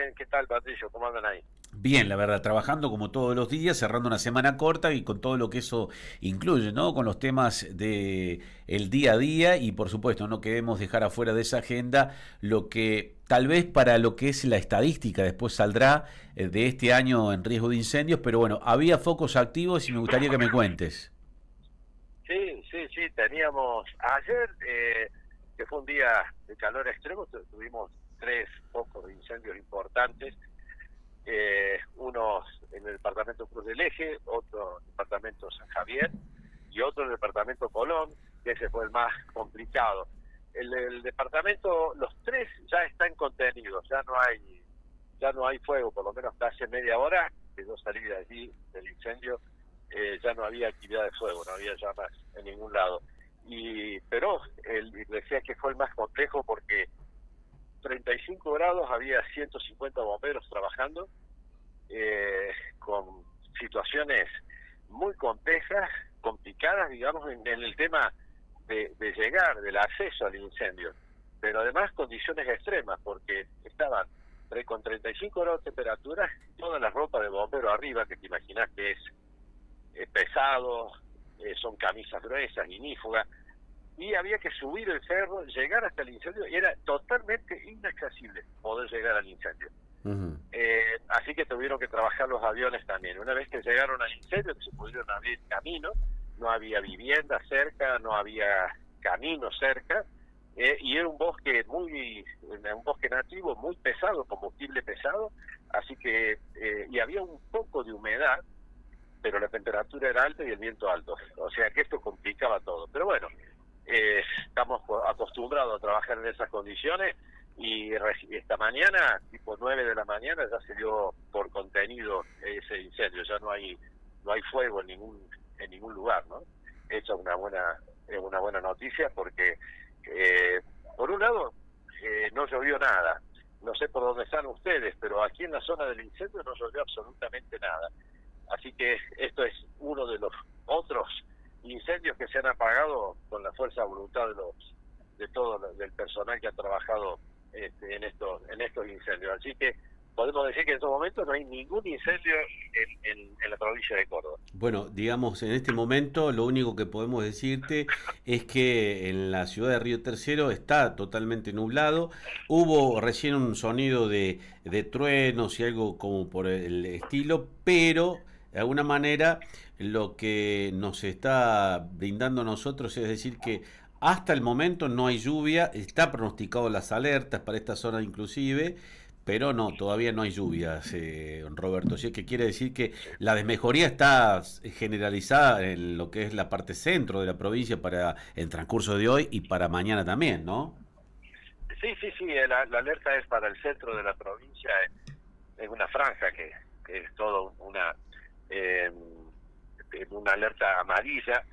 bien. ¿Qué tal, Patricio? ¿Cómo andan ahí? Bien, la verdad, trabajando como todos los días, cerrando una semana corta y con todo lo que eso incluye, ¿no? Con los temas de el día a día y por supuesto no queremos dejar afuera de esa agenda lo que tal vez para lo que es la estadística después saldrá de este año en riesgo de incendios, pero bueno, había focos activos y me gustaría que me cuentes. Sí, sí, sí. Teníamos ayer, que fue un día de calor extremo, tuvimos tres focos de incendios importantes. Unos en el departamento Cruz del Eje, otro en el departamento San Javier y otro en el departamento Colón, que ese fue el más complicado. El departamento, los tres ya están contenidos, ya no hay fuego, por lo menos hasta hace media hora que yo salí de allí del incendio. Ya no había actividad de fuego, no había llamas en ningún lado. Pero decía que fue el más complejo porque 35 grados, había 150 bomberos trabajando, con situaciones muy complejas, complicadas, digamos, en el tema de llegar, del acceso al incendio. Pero además condiciones extremas, porque estaban con 35 grados de temperatura, toda la ropa de bombero arriba, que te imaginas que es pesado, son camisas gruesas, inífugas, y había que subir el cerro, llegar hasta el incendio, y era totalmente inaccesible poder llegar al incendio. Ujú. Así que tuvieron que trabajar los aviones también. Una vez que llegaron al incendio, que se pudieron abrir camino, no había vivienda cerca, no había camino cerca, y era un bosque un bosque nativo muy pesado, combustible pesado, así que, y había un poco de humedad, pero la temperatura era alta y el viento alto, o sea que esto complicaba todo. Pero bueno, estamos acostumbrados a trabajar en esas condiciones, y esta mañana, tipo 9 de la mañana, ya se dio por contenido ese incendio, ya no hay fuego en ningún lugar, ¿no? Esa es una buena noticia porque, por un lado, no llovió nada. No sé por dónde están ustedes, pero aquí en la zona del incendio no llovió absolutamente nada. Así que esto es uno de los otros incendios que se han apagado con la fuerza de voluntad de todo del personal que ha trabajado, en estos incendios. Así que podemos decir que en estos momentos no hay ningún incendio en la provincia de Córdoba. Bueno, digamos, en este momento lo único que podemos decirte es que en la ciudad de Río Tercero está totalmente nublado. Hubo recién un sonido de truenos y algo como por el estilo, pero de alguna manera lo que nos está brindando a nosotros es decir que hasta el momento no hay lluvia, está pronosticado las alertas para esta zona inclusive, pero no, todavía no hay lluvias, Roberto. Así que quiere decir que Sí, la desmejoría está generalizada en lo que es la parte centro de la provincia para el transcurso de hoy y para mañana también, ¿no? sí, sí, sí, la alerta es para el centro de la provincia. Es una franja que es todo eh, una alerta amarilla.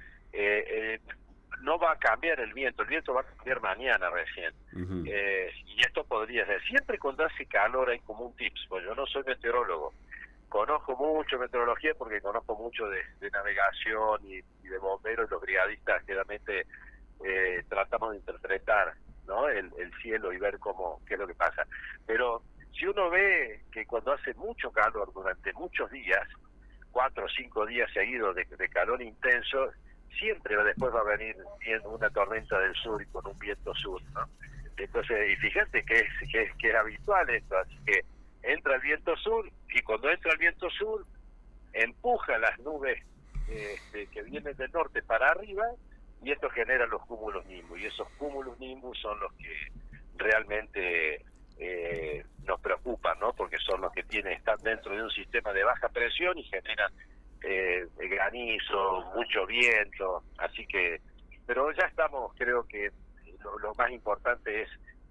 No va a cambiar el viento va a cambiar mañana recién. Ujú. Y esto podría ser, siempre cuando hace calor hay como un tips, pues yo no soy meteorólogo, conozco mucho meteorología porque conozco mucho de navegación y de bomberos, y los brigadistas generalmente tratamos de interpretar, ¿no?, el cielo y ver qué es lo que pasa. Pero si uno ve que cuando hace mucho calor durante muchos días, 4 o 5 días seguidos de calor intenso, siempre después va a venir una tormenta del sur y con un viento sur, ¿no? Entonces, y fíjate que es habitual esto, así que entra el viento sur, y cuando entra el viento sur empuja las nubes, que vienen del norte para arriba, y esto genera los cúmulos nimbus, y esos cúmulos nimbus son los que realmente nos preocupan, ¿no? Porque son los que están dentro de un sistema de baja presión y generan granizo, mucho viento. Así que, pero ya estamos, creo que lo más importante es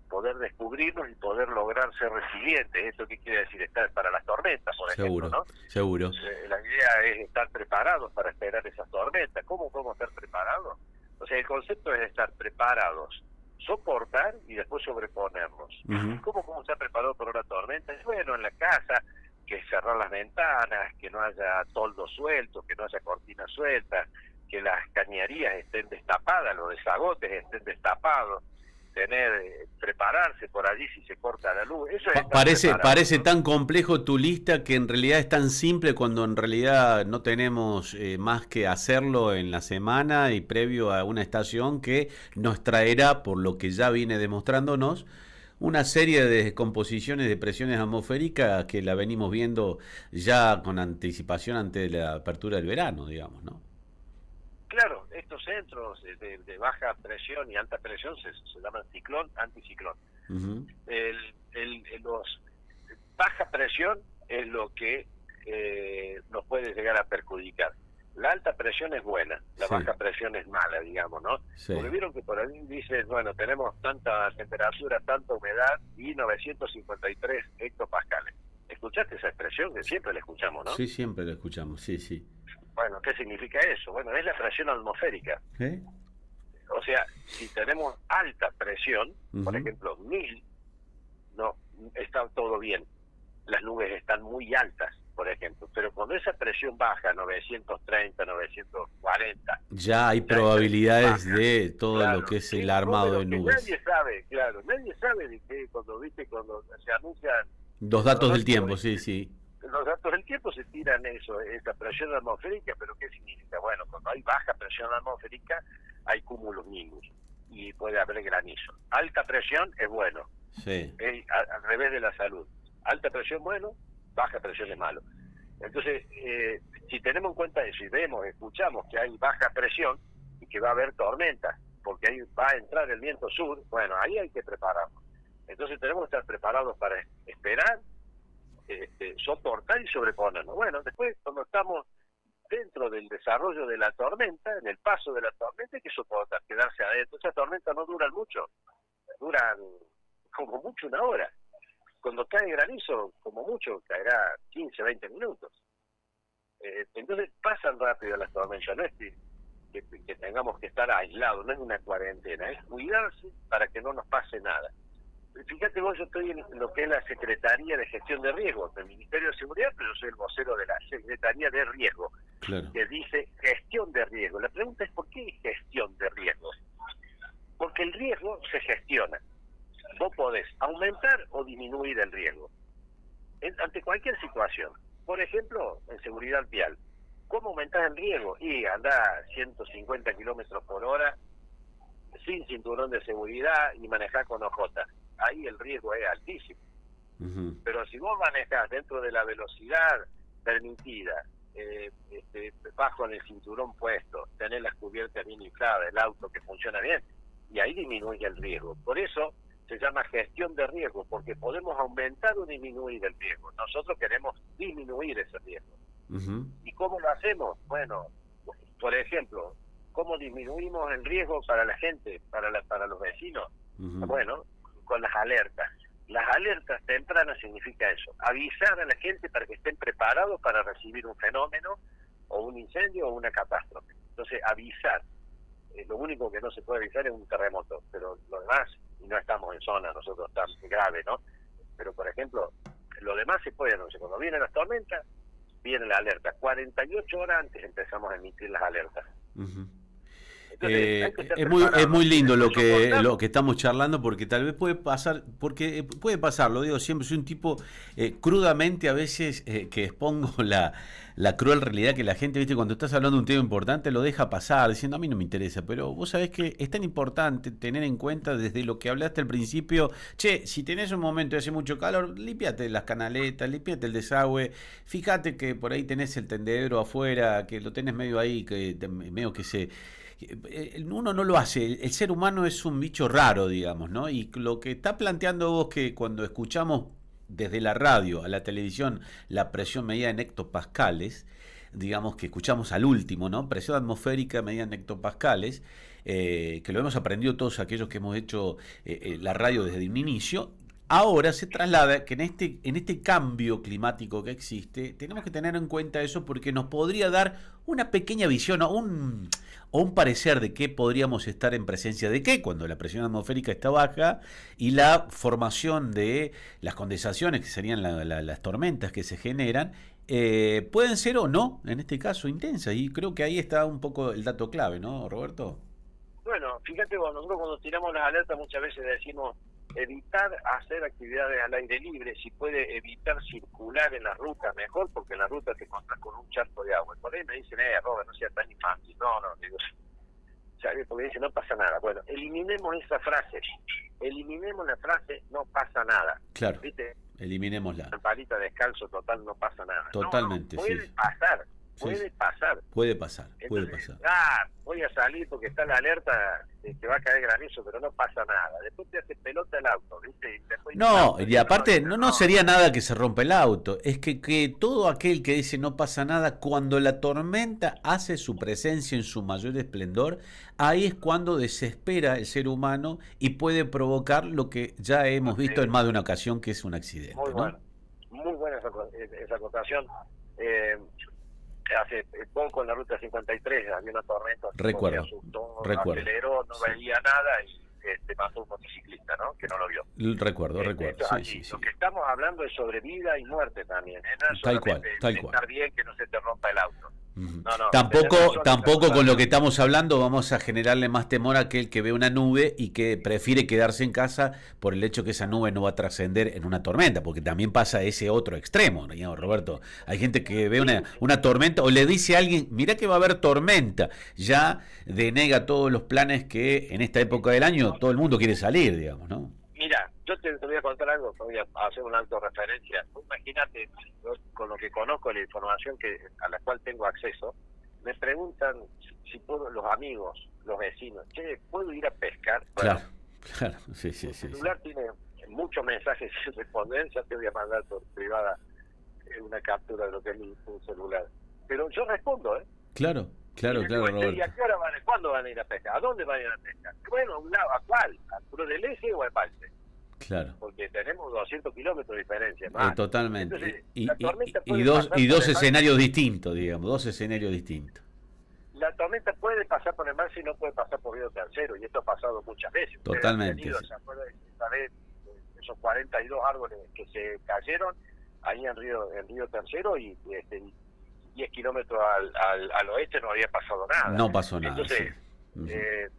poder descubrirnos y poder lograr ser resilientes. ¿Esto qué quiere decir? Estar para las tormentas, por ejemplo, Seguro, ¿no? seguro. La idea es estar preparados para esperar esas tormentas. ¿Cómo podemos estar preparados? O sea, el concepto es estar preparados, soportar y después sobreponernos. Ujú. ¿Cómo podemos estar preparados para una tormenta? Bueno, en la casa, que cerrar las ventanas, que no haya toldos sueltos, que no haya cortinas sueltas, que las cañerías estén destapadas, los desagotes estén destapados, prepararse por allí si se corta la luz. Eso es estar Parece, preparado, parece ¿no? tan complejo tu lista que en realidad es tan simple cuando en realidad no tenemos más que hacerlo en la semana y previo a una estación que nos traerá, por lo que ya viene demostrándonos, una serie de descomposiciones de presiones atmosféricas que la venimos viendo ya con anticipación ante la apertura del verano, digamos, ¿no? Claro, estos centros de baja presión y alta presión se llaman ciclón, anticiclón. Ujú. Los baja presión es lo que nos puede llegar a perjudicar. La alta presión es buena, la Sí, baja presión es mala, digamos, ¿no? sí. Porque vieron que por ahí dicen, bueno, tenemos tanta temperatura, tanta humedad y 953 hectopascales. ¿Escuchaste esa expresión? Que siempre la escuchamos, ¿no? Sí, siempre lo escuchamos, sí, sí. Bueno, ¿qué significa eso? Bueno, es la presión atmosférica. ¿Eh? O sea, si tenemos alta presión, por Ujú. ejemplo, 1000, no, está todo bien. Las nubes están muy altas, por ejemplo, pero cuando esa presión baja, 930, 940, Ya hay ya esa probabilidades baja, de todo lo claro, que es el en armado de números que nubes. nadie sabe, claro, nadie sabe de qué, cuando se anuncian Los el datos del pronóstico tiempo, sí, sí. los datos del tiempo se tiran eso, esa presión atmosférica, pero ¿qué significa? Bueno, cuando hay baja presión atmosférica hay cúmulos nimbus y puede haber granizo. Alta presión es bueno, Sí. al revés de la salud. Alta presión bueno, baja presión es malo. Entonces, si tenemos en cuenta eso y vemos, escuchamos que hay baja presión y que va a haber tormenta, porque ahí va a entrar el viento sur, bueno, ahí hay que prepararnos. Entonces tenemos que estar preparados para esperar, soportar y sobreponernos. Bueno, después cuando estamos dentro del desarrollo de la tormenta, en el paso de la tormenta, hay que soportar, quedarse adentro. Esas tormentas no duran mucho, duran como mucho una hora. Cuando cae granizo, como mucho, caerá 15, 20 minutos. Entonces pasan rápido las tormentas, no es que tengamos que estar aislados, no es una cuarentena, es cuidarse para que no nos pase nada. Fíjate vos, yo estoy en lo que es la Secretaría de Gestión de Riesgos del Ministerio de Seguridad, pero yo soy el vocero de la Secretaría de Riesgo, Claro. que dice gestión de riesgo. La pregunta es ¿por qué gestión de riesgos? Porque el riesgo se gestiona. Vos podés aumentar o disminuir el riesgo ante cualquier situación. Por ejemplo, en seguridad vial. ¿Cómo aumentás el riesgo? Y andá a 150 kilómetros por hora sin cinturón de seguridad y manejar con OJ. Ahí el riesgo es altísimo. Ujú. Pero si vos manejás dentro de la velocidad permitida, vas con el cinturón puesto, tenés las cubiertas bien infladas, el auto que funciona bien, y ahí disminuye el riesgo. Por eso se llama gestión de riesgo, porque podemos aumentar o disminuir el riesgo. Nosotros queremos disminuir ese riesgo. Ujú. ¿Y cómo lo hacemos? Bueno, por ejemplo, ¿cómo disminuimos el riesgo para la gente, para los vecinos? Ujú. Bueno, con las alertas. Las alertas tempranas significa eso, avisar a la gente para que estén preparados para recibir un fenómeno o un incendio o una catástrofe. Entonces, avisar. Lo único que no se puede avisar es un terremoto, pero lo demás, y no estamos en zona, nosotros estamos grave, ¿no? Pero, por ejemplo, lo demás se puede anunciar. Cuando vienen las tormentas, viene la alerta. 48 horas antes empezamos a emitir las alertas. Ujú. Entonces, hay que estar Es muy preparados. Y lindo después lo soportamos. que estamos charlando porque tal vez puede pasar, porque puede pasar, lo digo siempre, soy un tipo crudamente a veces que expongo la cruel realidad que la gente, viste, cuando estás hablando de un tema importante lo deja pasar, diciendo a mí no me interesa, pero vos sabés que es tan importante tener en cuenta desde lo que hablaste al principio, che, si tenés un momento y hace mucho calor, límpiate las canaletas, límpiate el desagüe, fíjate que por ahí tenés el tendedero afuera, que lo tenés medio ahí, medio que se uno no lo hace, el ser humano es un bicho raro, digamos, ¿no? Y lo que está planteando vos que cuando escuchamos desde la radio a la televisión la presión medida en hectopascales, digamos que escuchamos al último, ¿no? Presión atmosférica medida en hectopascales, que lo hemos aprendido todos aquellos que hemos hecho la radio desde un inicio. Ahora se traslada que en este cambio climático que existe, tenemos que tener en cuenta eso porque nos podría dar una pequeña visión o un parecer de qué podríamos estar en presencia de qué cuando la presión atmosférica está baja y la formación de las condensaciones, que serían las tormentas que se generan, pueden ser o no, en este caso, intensas. Y creo que ahí está un poco el dato clave, ¿no, Roberto? Bueno, fíjate, bueno, nosotros cuando tiramos las alertas muchas veces decimos evitar hacer actividades al aire libre, si puede evitar circular en la ruta mejor, porque en la ruta te encuentras con un charco de agua. Y por ahí me dicen, Robert, no sea tan infantil. No, digo, ¿sabes? Porque dice, no pasa nada. Bueno, eliminemos esa frase. Eliminemos la frase, no pasa nada. Claro. ¿Viste? Eliminémosla. En palita descalzo, total, no pasa nada. Totalmente, no, puede sí. pasar. Puede pasar. Puede pasar, Entonces, puede pasar. Voy a salir porque está la alerta de que va a caer granizo, pero no pasa nada. Después te hace pelota el auto, ¿viste? No, y aparte no sería nada que se rompa el auto. Es que todo aquel que dice no pasa nada, cuando la tormenta hace su presencia en su mayor esplendor, ahí es cuando desespera el ser humano y puede provocar lo que ya hemos visto en más de una ocasión, que es un accidente. Muy buena esa acotación. Hace poco en la ruta 53 había una tormenta, recuerdo, aceleró, no veía nada y mató un motociclista, ¿no? Que no lo vio. Recuerdo. Sí. Lo que estamos hablando es sobre vida y muerte también, ¿eh? No es tal cual. Estar bien, que no se te rompa el auto. Tampoco con lo que estamos hablando vamos a generarle más temor a aquel que ve una nube y que prefiere quedarse en casa por el hecho que esa nube no va a trascender en una tormenta, porque también pasa ese otro extremo, ¿no, Roberto? Hay gente que ve una tormenta o le dice a alguien, mira que va a haber tormenta, ya denega todos los planes que en esta época del año todo el mundo quiere salir, digamos, ¿no? Mira, yo te voy a contar algo, voy a hacer una autorreferencia. Imagínate, con lo que conozco, la información a la cual tengo acceso, me preguntan si puedo, los amigos, los vecinos, ¿puedo ir a pescar? Claro, sí. El celular tiene muchos mensajes sin responder, ya te voy a mandar por privada una captura de lo que es mi celular. Pero yo respondo, ¿eh? Claro, Roberto. ¿Y a qué hora cuándo van a ir a pescar? ¿A dónde van a ir a pescar? Bueno, a un lado, ¿a cuál? ¿Al Cruz del Eje o al Palce? Claro. Porque tenemos 200 kilómetros de diferencia. Totalmente. Entonces, y dos escenarios distintos, digamos, dos escenarios distintos. La tormenta puede pasar por el mar, si no puede pasar por Río Tercero, y esto ha pasado muchas veces. Totalmente. Esa vez, esos 42 árboles que se cayeron ahí en Río Tercero y 10 kilómetros al oeste no había pasado nada. No pasó nada. Entonces,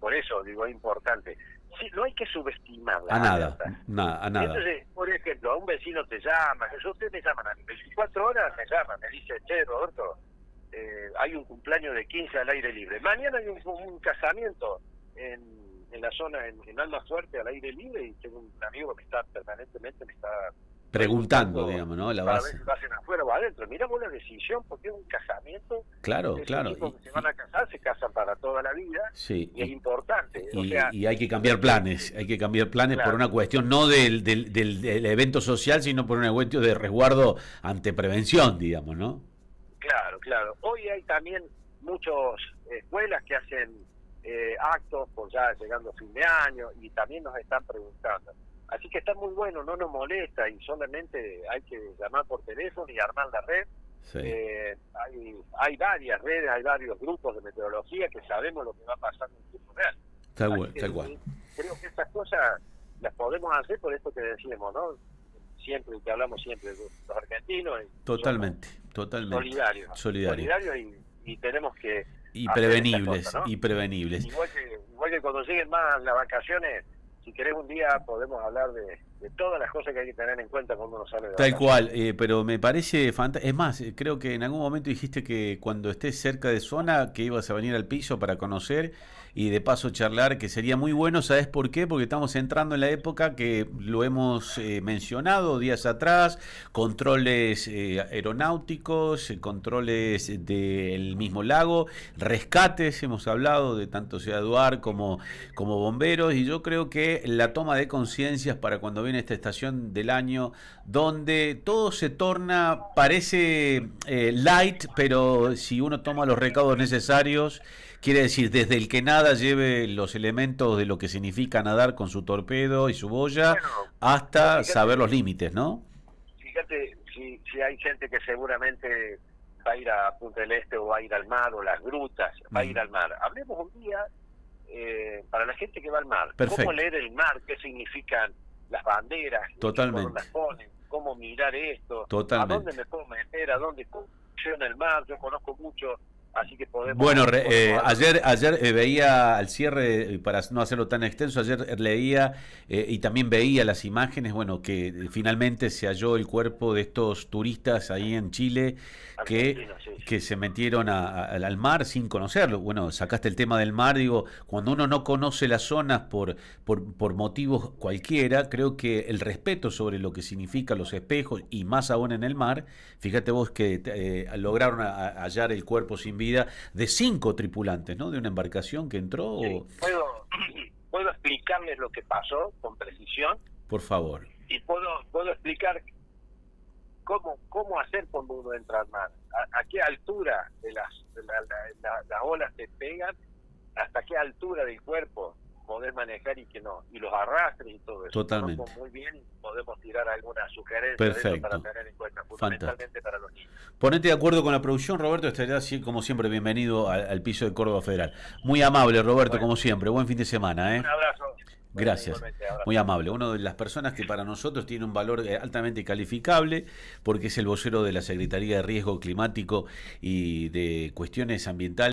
por eso digo, es importante. Sí, no hay que subestimar a nada. Entonces, por ejemplo, a un vecino te llama, ustedes me llaman a 24 horas, me llaman, me dice, Roberto, hay un cumpleaños de 15 al aire libre. Mañana hay un casamiento en la zona, en Alma Fuerte, al aire libre, y tengo un amigo que permanentemente me está preguntando, digamos, ¿no? La base. Ver si lo hacen afuera o adentro. Miramos la decisión, porque es un casamiento. Claro. Que se van a casar, se casan para toda la vida. Sí. Y es importante. Y hay que cambiar planes. Claro. Por una cuestión no del evento social, sino por una cuestión de resguardo ante prevención, digamos, ¿no? Claro. Hoy hay también muchas escuelas que hacen actos, por ya llegando a fin de año, y también nos están preguntando. Así que está muy bueno, no nos molesta, y solamente hay que llamar por teléfono y armar la red. Sí. Hay varias redes, hay varios grupos de meteorología que sabemos lo que va pasando en tiempo real. Tal cual. Creo que estas cosas las podemos hacer por esto que decíamos, ¿no? Siempre, que hablamos siempre de los argentinos. Totalmente. Solidarios y tenemos que... Y prevenibles, cosas, ¿no? Igual que cuando lleguen más las vacaciones, si querés un día podemos hablar de todas las cosas que hay que tener en cuenta cuando uno sale de Tal cual, pero me parece fantástico. Es más, creo que en algún momento dijiste que cuando estés cerca de zona, que ibas a venir al piso para conocer y de paso charlar, que sería muy bueno. ¿Sabes por qué? Porque estamos entrando en la época que lo hemos mencionado días atrás, controles aeronáuticos, controles del mismo lago, rescates, hemos hablado de tanto Ciudad Duar como bomberos, y yo creo que la toma de conciencias para cuando viene esta estación del año, donde todo se torna, parece light, pero si uno toma los recaudos necesarios, quiere decir, desde el que nada lleve los elementos de lo que significa nadar con su torpedo y su boya, hasta saber los límites, ¿no? Fíjate, si hay gente que seguramente va a ir a Punta del Este o va a ir al mar, o las grutas, va a ir al mar. Hablemos un día para la gente que va al mar. Perfecto. ¿Cómo leer el mar? ¿Qué significan las banderas? Totalmente. ¿Cómo las ponen? ¿Cómo mirar esto? Totalmente. ¿A dónde me puedo meter? ¿A dónde funciona el mar? Yo conozco mucho así que podemos... Bueno, podemos ayer veía al cierre, para no hacerlo tan extenso, ayer leía y también veía las imágenes, bueno, que finalmente se halló el cuerpo de estos turistas ahí en Chile argentinos, sí, que se metieron al mar sin conocerlo. Bueno, sacaste el tema del mar, digo, cuando uno no conoce las zonas por motivos cualquiera, creo que el respeto sobre lo que significan los espejos y más aún en el mar, fíjate vos que lograron hallar el cuerpo sin vida de 5 tripulantes, ¿no? De una embarcación que entró. sí. Puedo explicarles lo que pasó con precisión Por favor. y puedo explicar cómo hacer cuando uno entra al mar, a qué altura de las olas te pegan, hasta qué altura del cuerpo podés manejar y que no, y los arrastres y todo eso. Totalmente. Conozco muy bien y podemos tirar alguna sugerencia Perfecto. de eso para tener en cuenta, fundamentalmente para los niños. Ponete de acuerdo con la producción, Roberto, estarás así como siempre bienvenido al piso de Córdoba Federal. Muy amable, Roberto, Bueno, como siempre. Buen fin de semana, ¿eh? un abrazo. Gracias, Abrazo. muy amable. Una de las personas que para nosotros tiene un valor altamente calificable porque es el vocero de la Secretaría de Riesgo Climático y de Cuestiones Ambientales.